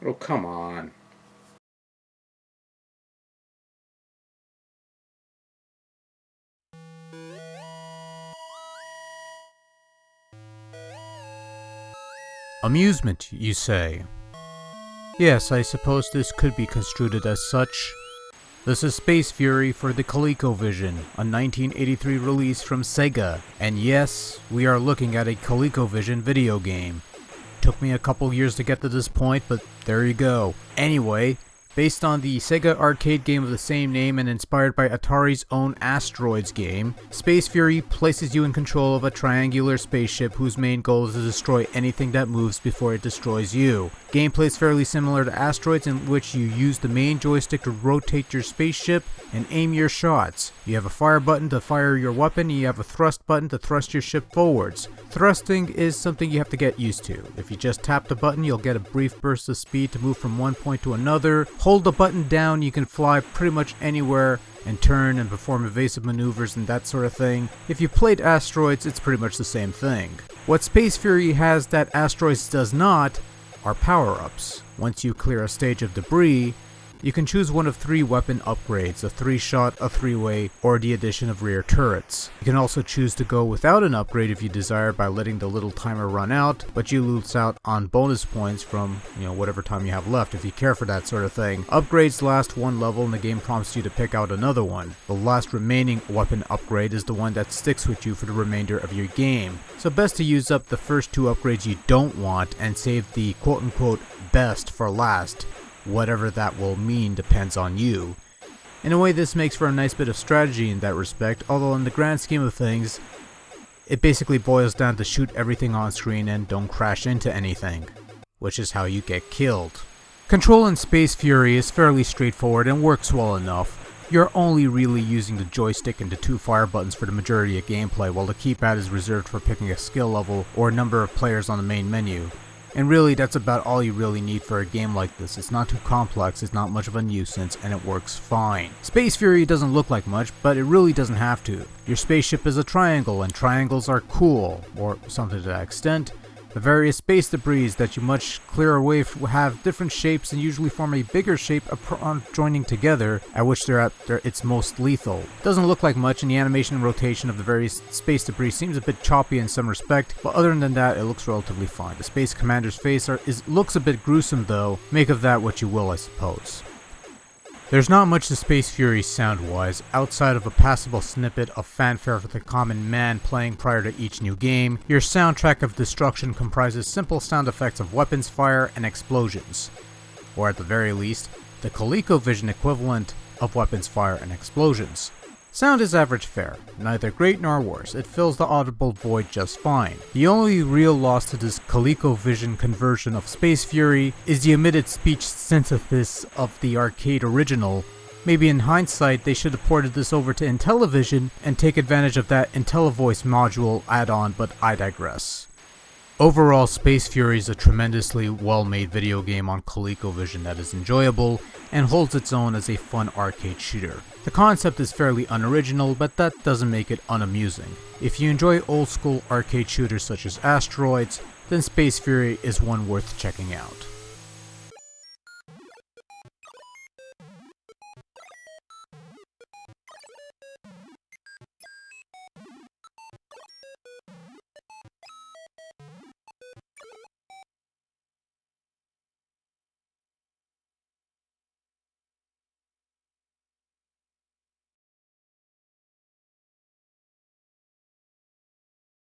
Oh, come on. Amusement, you say? Yes, I suppose this could be construed as such. This is Space Fury for the Colecovision, a 1983 release from Sega. And yes, we are looking at a Colecovision video game. Took me a couple years to get to this point, but there you go. Anyway, based on the Sega arcade game of the same name and inspired by Atari's own Asteroids game, Space Fury places you in control of a triangular spaceship whose main goal is to destroy anything that moves before it destroys you. Gameplay is fairly similar to Asteroids, in which you use the main joystick to rotate your spaceship and aim your shots. You have a fire button to fire your weapon, and you have a thrust button to thrust your ship forwards. Thrusting is something you have to get used to. If you just tap the button, you'll get a brief burst of speed to move from one point to another. Hold the button down, you can fly pretty much anywhere and turn and perform evasive maneuvers and that sort of thing. If you played Asteroids, it's pretty much the same thing. What Space Fury has that Asteroids does not are power-ups. Once you clear a stage of debris, you can choose one of 3 weapon upgrades, a 3-shot, a 3-way, or the addition of rear turrets. You can also choose to go without an upgrade if you desire by letting the little timer run out, but you lose out on bonus points from, whatever time you have left if you care for that sort of thing. Upgrades last 1 level and the game prompts you to pick out another one. The last remaining weapon upgrade is the one that sticks with you for the remainder of your game. So best to use up the first 2 upgrades you don't want and save the quote-unquote best for last. Whatever that will mean depends on you. In a way, this makes for a nice bit of strategy in that respect, although in the grand scheme of things, it basically boils down to shoot everything on screen and don't crash into anything, which is how you get killed. Control in Space Fury is fairly straightforward and works well enough. You're only really using the joystick and the 2 fire buttons for the majority of gameplay, while the keypad is reserved for picking a skill level or a number of players on the main menu. And really, that's about all you really need for a game like this. It's not too complex, it's not much of a nuisance, and it works fine. Space Fury doesn't look like much, but it really doesn't have to. Your spaceship is a triangle, and triangles are cool, or something to that extent. The various space debris that you much clear away have different shapes and usually form a bigger shape upon joining together, at which they're at its most lethal. Doesn't look like much, and the animation and rotation of the various space debris seems a bit choppy in some respect, but other than that, it looks relatively fine. The Space Commander's face looks a bit gruesome though. Make of that what you will, I suppose. There's not much to Space Fury sound-wise, outside of a passable snippet of Fanfare for the common man playing prior to each new game. Your soundtrack of destruction comprises simple sound effects of weapons fire and explosions, or at the very least, the ColecoVision equivalent of weapons fire and explosions. Sound is average fare, neither great nor worse. It fills the audible void just fine. The only real loss to this ColecoVision conversion of Space Fury is the omitted speech synthesis of the arcade original. Maybe in hindsight they should have ported this over to Intellivision and take advantage of that IntelliVoice module add-on, but I digress. Overall, Space Fury is a tremendously well-made video game on ColecoVision that is enjoyable and holds its own as a fun arcade shooter. The concept is fairly unoriginal, but that doesn't make it unamusing. If you enjoy old-school arcade shooters such as Asteroids, then Space Fury is one worth checking out.